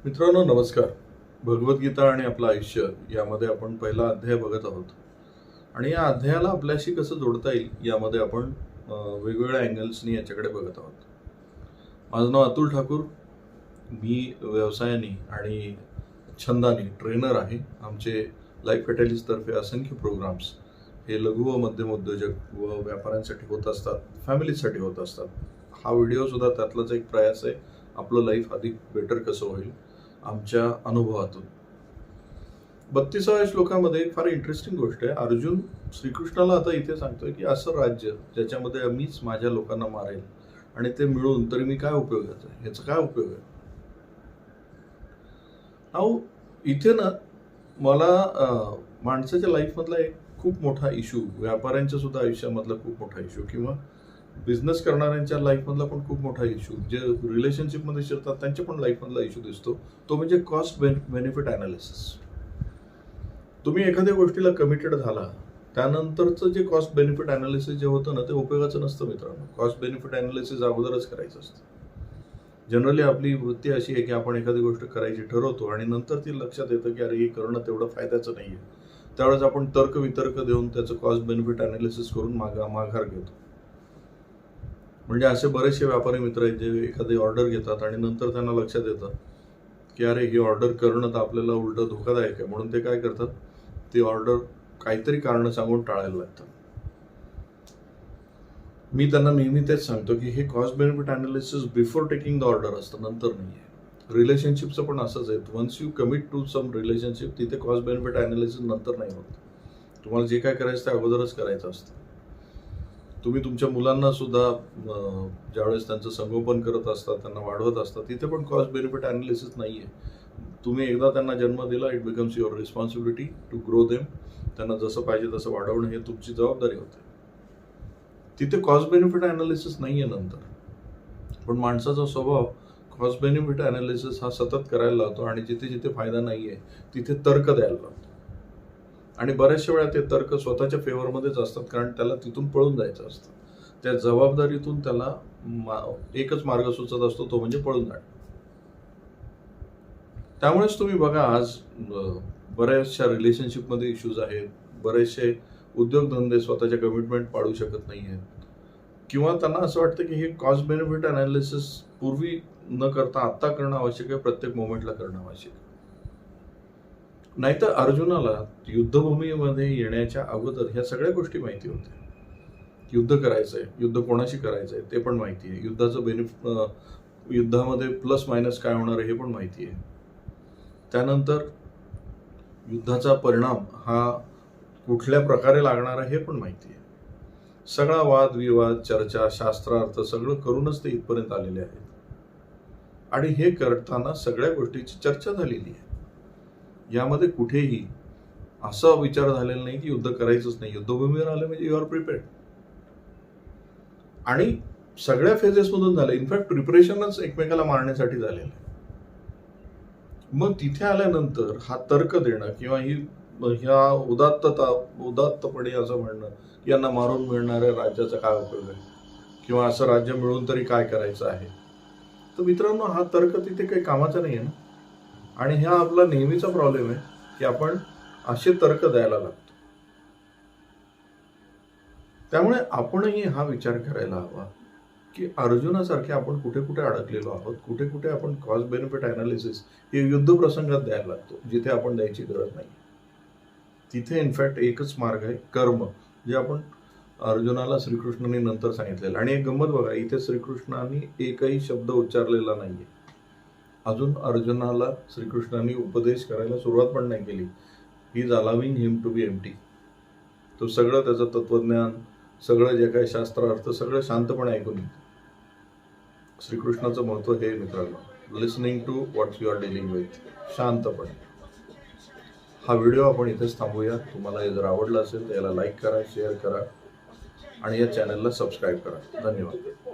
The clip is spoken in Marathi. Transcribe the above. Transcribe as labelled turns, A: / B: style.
A: मित्रांनो नमस्कार. भगवद्गीता आणि आपलं आयुष्य यामध्ये आपण पहिला अध्याय बघत आहोत आणि या अध्यायाला आपल्याशी कसं जोडता येईल यामध्ये आपण वेगवेगळ्या अँगल्सनी याच्याकडे बघत आहोत. माझं नाव अतुल ठाकूर. मी व्यवसायाने आणि छंदाने ट्रेनर आहे. आमचे लाईफ कॅटलिस्ट तर्फे असंख्य प्रोग्राम्स हे लघु व मध्यम उद्योजक व व्यापाऱ्यांसाठी होत असतात, फॅमिलीसाठी होत असतात. हा व्हिडिओ सुद्धा त्यातलाच एक प्रयास आहे, आपलं लाईफ अधिक बेटर कसं होईल आमच्या अनुभवातून. 32व्या श्लोकामध्ये एक फार इंटरेस्टिंग गोष्ट आहे. अर्जुन श्रीकृष्णाला आता इथे सांगतोय की असं राज्य ज्याच्यामध्ये मीच माझ्या लोकांना मारेल आणि ते मिळून तरी मी काय उपयोगाचं आहे, ह्याचा काय उपयोग आहे. अहो इथे ना मला माणसाच्या लाईफमधला एक खूप मोठा इश्यू, व्यापाऱ्यांच्या सुद्धा आयुष्यामधला खूप मोठा इश्यू किंवा बिझनेस करणाऱ्यांच्या लाईफमधला पण खूप मोठा इश्यू, जे रिलेशनशिपमध्ये शिरतात त्यांच्या पण लाईफमधला इश्यू दिसतो, तो म्हणजे कॉस्ट बेनिफिट अनालिसिस. तुम्ही एखाद्या गोष्टीला कमिटेड झाला त्यानंतरचं जे कॉस्ट बेनिफिट अनालिसिस जे होतं ना ते उपयोगाचं नसतं मित्रांनो. कॉस्ट बेनिफिट अनालिसिस अगोदरच करायचं असतं. जनरली आपली वृत्ती अशी आहे की आपण एखादी गोष्ट करायची ठरवतो आणि नंतर ती लक्षात येतं की अरे हे करणं तेवढं फायद्याचं नाही आहे. त्यावेळेस आपण तर्क वितर्क देऊन त्याचं कॉस्ट बेनिफिट अनालिसिस करून माघार घेतो. म्हणजे असे बरेचसे व्यापारी मित्र आहेत जे एखादी ऑर्डर घेतात आणि नंतर त्यांना लक्षात येतं की अरे ही ऑर्डर करणं तर आपल्याला उलटं धोकादायक आहे, म्हणून ते काय करतात, ती ऑर्डर काहीतरी कारण सांगून टाळायला लागतात. मी त्यांना नेहमी तेच सांगतो की हे cost benefit analysis before taking the order असतं, नंतर नाही आहे. रिलेशनशिपचं पण असंच आहे. Once you commit to some relationship तिथे कॉस्ट बेनिफिट अनालिसिस नंतर नाही होत. तुम्हाला जे काय करायचं ते अगोदरच करायचं असतं. तुम्ही तुमच्या मुलांना सुद्धा ज्यावेळेस त्यांचं संगोपन करत असता, त्यांना वाढवत असता, तिथे पण कॉस्ट बेनिफिट अनालिसिस नाही आहे. तुम्ही एकदा त्यांना जन्म दिला, it becomes your responsibility to grow them. त्यांना जसं पाहिजे तसं वाढवणं हे तुमची जबाबदारी होते. तिथे कॉस्ट बेनिफिट अनालिसिस नाही आहे नंतर. पण माणसाचा स्वभाव कॉस्ट बेनिफिट अनालिसिस हा सतत करायला लावतो आणि जिथे जिथे फायदा नाही आहे तिथे तर्क द्यायला लावतो. आणि बऱ्याचशा वेळा ते तर्क स्वतःच्या फेवरमध्येच असतात, कारण त्याला तिथून पळून जायचं असतं. त्या जबाबदारीतून त्याला एकच मार्ग सुचत असतो, तो म्हणजे पळून जाणं. त्यामुळेच तुम्ही बघा आज बऱ्याचशा रिलेशनशिपमध्ये इश्यूज आहेत. बरेचसे उद्योगधंदे स्वतःच्या कमिटमेंट पाळू शकत नाही आहेत किंवा त्यांना असं वाटतं की हे कॉस्ट बेनिफिट अनालिसिस पूर्वी न करता आत्ता करणं आवश्यक आहे, प्रत्येक मोमेंटला करणं आवश्यक आहे. नाहीतर अर्जुनाला युद्धभूमीमध्ये येण्याच्या अगोदर ह्या सगळ्या गोष्टी माहिती होत्या. युद्ध करायचंय, युद्ध कोणाशी करायचंय ते पण माहिती आहे. युद्धाचं युद्धामध्ये प्लस मायनस काय होणार आहे हे पण माहिती आहे. त्यानंतर युद्धाचा परिणाम हा कुठल्या प्रकारे लागणार आहे हे पण माहिती आहे. सगळा वाद विवाद, चर्चा, शास्त्रार्थ सगळं करूनच ते इथपर्यंत आलेले आहेत. आणि हे करताना सगळ्या गोष्टीची चर्चा झालेली आहे. यामध्ये कुठेही असा विचार झालेला नाही की युद्ध करायचंच नाही. युद्धभूमीवर आलं म्हणजे यू आर प्रिपेअर्ड. आणि सगळ्या फेजेसमधून झालं. इनफॅक्ट प्रिपरेशनच एकमेकाला मारण्यासाठी झालेलं आहे. मग तिथे आल्यानंतर हा तर्क देणं किंवा ह्या उदात्तपणे असं म्हणणं की यांना मारून मिळणाऱ्या राज्याचा काय उपयोग आहे किंवा असं राज्य मिळून तरी काय करायचं आहे, तर मित्रांनो हा तर्क तिथे काही कामाचा नाही आहे ना. आणि हा आपला नेहमीचा प्रॉब्लेम आहे की आपण असे तर्क द्यायला लागतो. त्यामुळे आपणही हा विचार करायला हवा की अर्जुनासारखे आपण कुठे कुठे अडकलेलो आहोत, कुठे कुठे आपण कॉस्ट बेनिफिट अनालिसिस हे युद्ध प्रसंगात द्यायला लागतो, जिथे आपण द्यायची गरज नाही. तिथे इनफॅक्ट एकच मार्ग आहे, कर्म, जे आपण अर्जुनाला श्रीकृष्णांनी नंतर सांगितलेलं. आणि एक गंमत बघा, इथे श्रीकृष्णांनी एकही शब्द उच्चारलेला नाहीये. अजून अर्जुनाला श्रीकृष्णांनी उपदेश करायला सुरुवात पण नाही केली. He is allowing him to be empty. तो सगळं त्याचं तत्वज्ञान, सगळं जे काही शास्त्रार्थ सगळं शांतपणे ऐकून घेतो. श्रीकृष्णाचं महत्व हे मित्रांनो, listening to what you are dealing with, शांतपणे. हा व्हिडिओ आपण इथेच थांबूया. तुम्हाला हे जर आवडला असेल तर याला लाईक करा, शेअर करा आणि या चॅनलला सबस्क्राईब करा. धन्यवाद.